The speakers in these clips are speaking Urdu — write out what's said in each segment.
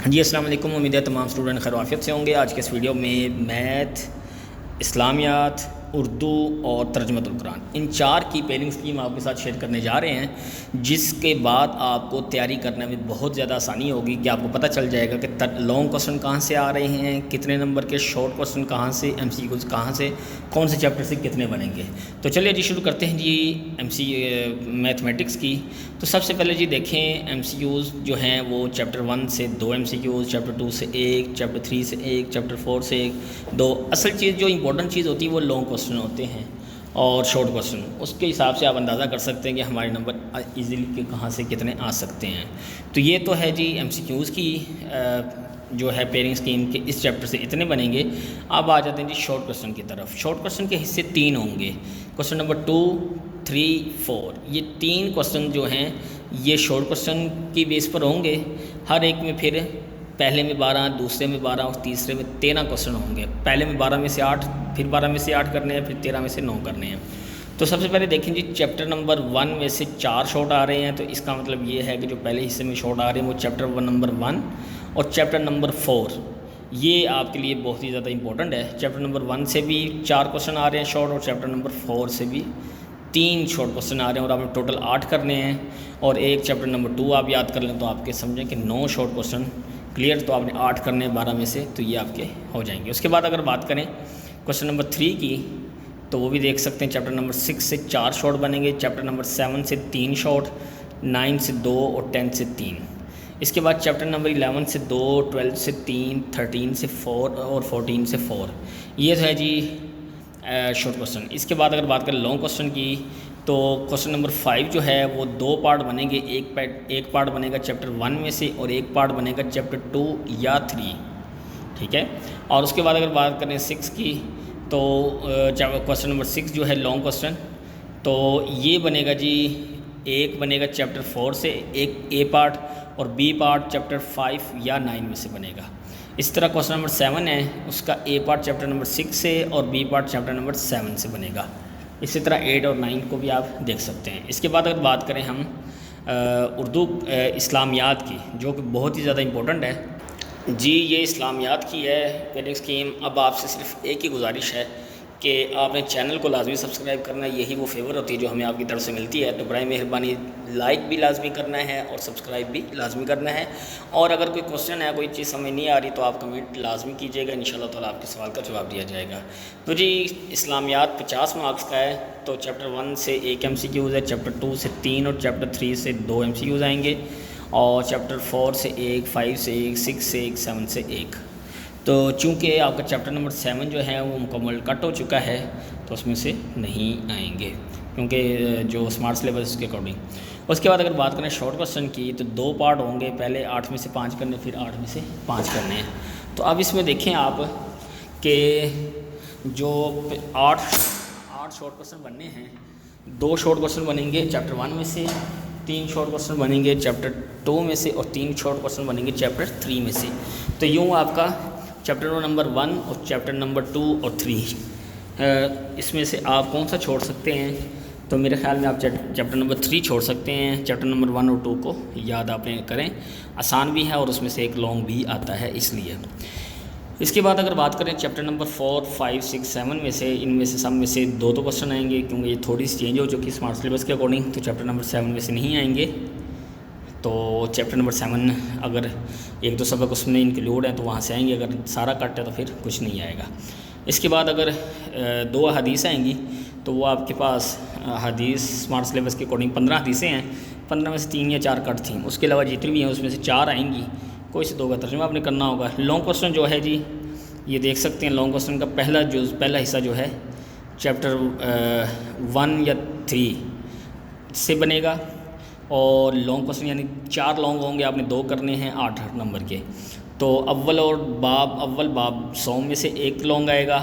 جی السلام علیکم، امید ہے تمام اسٹوڈنٹ خیر و عافیت سے ہوں گے۔ آج کے اس ویڈیو میں میتھ، اسلامیات، اردو اور ترجمۃ القرآن، ان چار کی پیرنگ اسکیم آپ کے ساتھ شیئر کرنے جا رہے ہیں، جس کے بعد آپ کو تیاری کرنے میں بہت زیادہ آسانی ہوگی کہ آپ کو پتہ چل جائے گا کہ لانگ کوسچن کہاں سے آ رہے ہیں، کتنے نمبر کے شارٹ کوسچن کہاں سے، ایم سی کیوز کہاں سے، کون سے چیپٹر سے کتنے بنیں گے۔ تو چلیے جی شروع کرتے ہیں جی میتھمیٹکس کی۔ تو سب سے پہلے جی دیکھیں ایم سی کیوز جو ہیں وہ چیپٹر 1 سے 2 ایم سی کیوز، چیپٹر 2 سے 1، چیپٹر 3 سے 1، چیپٹر 4 سے 1، 2۔ اصل چیز جو امپورٹنٹ چیز ہوتی ہے وہ لانگ کوسچن ہوتے ہیں اور شارٹ کوسچن، اس کے حساب سے آپ اندازہ کر سکتے ہیں کہ ہمارے نمبر ایزیلی کہاں سے کتنے آ سکتے ہیں۔ تو یہ تو ہے جی ایم سی کیوز کی جو ہے پیرنگ اسکیم کے اس چیپٹر سے اتنے بنیں گے۔ اب آ جاتے ہیں جی شارٹ کوسچن کی طرف۔ شارٹ کوسچن کے حصے 3 ہوں گے، کوسچن نمبر 2، 3، 4۔ یہ 3 کوسچن جو ہیں یہ شارٹ کوسچن کی بیس پر ہوں گے۔ ہر ایک میں پھر پہلے میں 12، دوسرے میں 12 اور تیسرے میں 13 کوسچن ہوں گے۔ پہلے میں 12 میں سے 8، پھر 12 میں سے 8 کرنے ہیں، پھر 13 میں سے 9 کرنے ہیں۔ تو سب سے پہلے دیکھیں جی چیپٹر نمبر 1 میں سے 4 شارٹ آ رہے ہیں، تو اس کا مطلب یہ ہے کہ جو پہلے حصے میں شارٹ آ رہے ہیں وہ چیپٹر نمبر 1 اور چیپٹر نمبر 4۔ یہ آپ کے لیے بہت ہی زیادہ امپورٹنٹ ہے۔ چیپٹر نمبر 1 سے بھی 4 کوسچن آ رہے ہیں شارٹ، اور چیپٹر نمبر 4 سے بھی 3 شارٹ کوسچن آ رہے ہیں، اور آپ نے ٹوٹل 8 کرنے ہیں، اور ایک چیپٹر نمبر 2 آپ یاد کر لیں تو آپ کے سمجھیں کہ 9 شارٹ کوسچن کلیئر، تو آپ نے 8 کرنے ہیں 12 میں سے، تو یہ آپ کے ہو جائیں گے۔ اس کے بعد اگر بات کریں کوسچن نمبر 3 کی، تو وہ بھی دیکھ سکتے ہیں چیپٹر نمبر 6 سے 4 شارٹ بنیں گے، چیپٹر نمبر 7 سے 3 شارٹ، 9 سے 2 اور 10 سے 3۔ اس کے بعد چیپٹر نمبر 11 سے 2، 12 سے 3، 13 سے 4 اور 14 سے 4۔ یہ ہے جی شارٹ کوسچن۔ اس کے بعد اگر بات کریں لانگ کوسچن کی، تو کوسچن نمبر 5 جو ہے وہ 2 پارٹ بنیں گے۔ ایک پارٹ بنے گا چیپٹر 1 میں سے، اور ایک پارٹ بنے گا چیپٹر 2 یا 3، ٹھیک ہے۔ اور اس کے بعد اگر بات کریں 6 کی، تو کوسچن نمبر 6 جو ہے لانگ کوسچن، تو یہ بنے گا جی، ایک بنے گا چیپٹر 4 سے، ایک اے پارٹ، اور بی پارٹ چیپٹر 5 یا 9 میں سے بنے گا۔ اس طرح کوسچن نمبر 7 ہے، اس کا اے پارٹ چیپٹر نمبر 6 سے اور بی پارٹ چیپٹر نمبر 7 سے بنے گا۔ اسی طرح 8 اور 9 کو بھی آپ دیکھ سکتے ہیں۔ اس کے بعد اگر بات کریں ہم اردو اسلامیات کی، جو کہ بہت ہی زیادہ امپورٹنٹ ہے جی، یہ اسلامیات کی ہے پیرنگ اسکیم۔ اب آپ سے صرف ایک ہی گزارش ہے کہ آپ نے چینل کو لازمی سبسکرائب کرنا ہے، یہی وہ فیور ہوتی ہے جو ہمیں آپ کی طرف سے ملتی ہے، تو برائے مہربانی لائک بھی لازمی کرنا ہے اور سبسکرائب بھی لازمی کرنا ہے۔ اور اگر کوئی کوسچن ہے، کوئی چیز سمجھ نہیں آ رہی، تو آپ کمنٹ لازمی کیجیے گا، انشاءاللہ تعالیٰ آپ کے سوال کا جواب دیا جائے گا۔ تو جی اسلامیات 50 مارکس کا ہے، تو چیپٹر 1 سے 1 ایم سی کیوز ہے، چیپٹر 2 سے 3 اور چیپٹر 3 سے 2 ایم سی کیوز آئیں گے، اور چیپٹر 4 سے 1، 5 سے 1، 6 سے 1، 7 سے 1۔ تو چونکہ آپ کا چیپٹر نمبر 7 جو ہے وہ مکمل کٹ ہو چکا ہے، تو اس میں سے نہیں آئیں گے، کیونکہ جو اسمارٹ سلیبس کے اکارڈنگ۔ اس کے بعد اگر بات کریں شارٹ کوسچن کی، تو 2 پارٹ ہوں گے، پہلے 8 میں سے 5 کرنے، پھر 8 میں سے 5 کرنے ہیں۔ تو اب اس میں دیکھیں آپ کہ جو 8 شارٹ کوسچن بننے ہیں، 2 شارٹ کوسچن بنیں گے چیپٹر 1 میں سے، 3 شارٹ کوسچن بنیں گے چیپٹر 2 میں سے، اور 3 شارٹ کوسچن بنیں گے چیپٹر 3 میں سے۔ تو یوں آپ کا چیپٹر نمبر 1 اور چیپٹر نمبر 2 اور 3، اس میں سے آپ کون سا چھوڑ سکتے ہیں؟ تو میرے خیال میں آپ چیپٹر نمبر 3 چھوڑ سکتے ہیں۔ چیپٹر نمبر 1 اور 2 کو یاد آپ کریں، آسان بھی ہے اور اس میں سے ایک لانگ بھی آتا ہے، اس لیے۔ اس کے بعد اگر بات کریں چیپٹر نمبر 4، 5، 6، 7 میں سے، ان میں سے سب میں سے 2 تو کوسچن آئیں گے، کیونکہ یہ تھوڑی سی چینج ہو چکی اسمارٹ سلیبس کے اکارڈنگ، تو چیپٹر نمبر 7 میں سے نہیں آئیں گے۔ تو چیپٹر نمبر 7 اگر 1-2 سبق اس میں انکلوڈ ہیں تو وہاں سے آئیں گے، اگر سارا کٹ ہے تو پھر کچھ نہیں آئے گا۔ اس کے بعد اگر 2 حدیث آئیں گی، تو وہ آپ کے پاس حدیث اسمارٹ سلیبس کے اکارڈنگ 15 حدیثیں ہیں، 15 میں سے 3 یا 4 کٹ تھیں، اس کے علاوہ جتنی بھی ہیں اس میں سے 4 آئیں گی، کوئی سے 2 کا ترجمہ آپ نے کرنا ہوگا۔ لانگ کوسچن جو ہے جی، یہ دیکھ سکتے ہیں لانگ کوسچن کا پہلا حصہ جو ہے چیپٹر 1 یا 3 سے بنے گا، اور لانگ کوسچن یعنی 4 لانگ ہوں گے، آپ نے 2 کرنے ہیں 8 نمبر کے۔ تو اول باب سوم میں سے 1 لانگ آئے گا،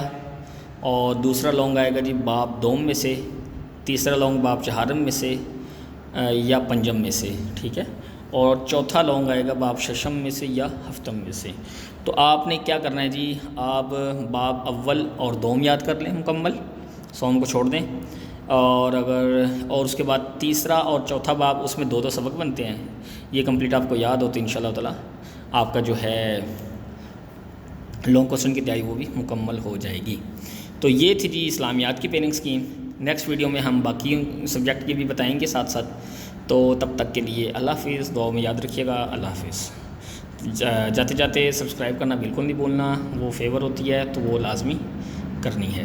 اور دوسرا لانگ آئے گا جی باب دوم میں سے، تیسرا لانگ باب چہارم میں سے یا پنجم میں سے، ٹھیک ہے، اور چوتھا لانگ آئے گا باب ششم میں سے یا ہفتم میں سے۔ تو آپ نے کیا کرنا ہے جی، آپ باب اول اور دوم یاد کر لیں مکمل، سوم کو چھوڑ دیں، اور اس کے بعد تیسرا اور چوتھا باب، اس میں 2 سبق بنتے ہیں، یہ کمپلیٹ آپ کو یاد ہوتے ہیں انشاءاللہ تعالیٰ۔ آپ کا جو ہے لانگ کوسچن کی تیاری وہ بھی مکمل ہو جائے گی۔ تو یہ تھی جی اسلامیات کی پیرنگ اسکیم۔ نیکسٹ ویڈیو میں ہم باقی سبجیکٹ کی بھی بتائیں گے ساتھ ساتھ۔ تو تب تک کے لیے اللہ حافظ، دعاؤں میں یاد رکھیے گا۔ اللہ حافظ۔ جاتے جاتے سبسکرائب کرنا بالکل نہیں بھولنا، وہ فیور ہوتی ہے تو وہ لازمی کرنی ہے۔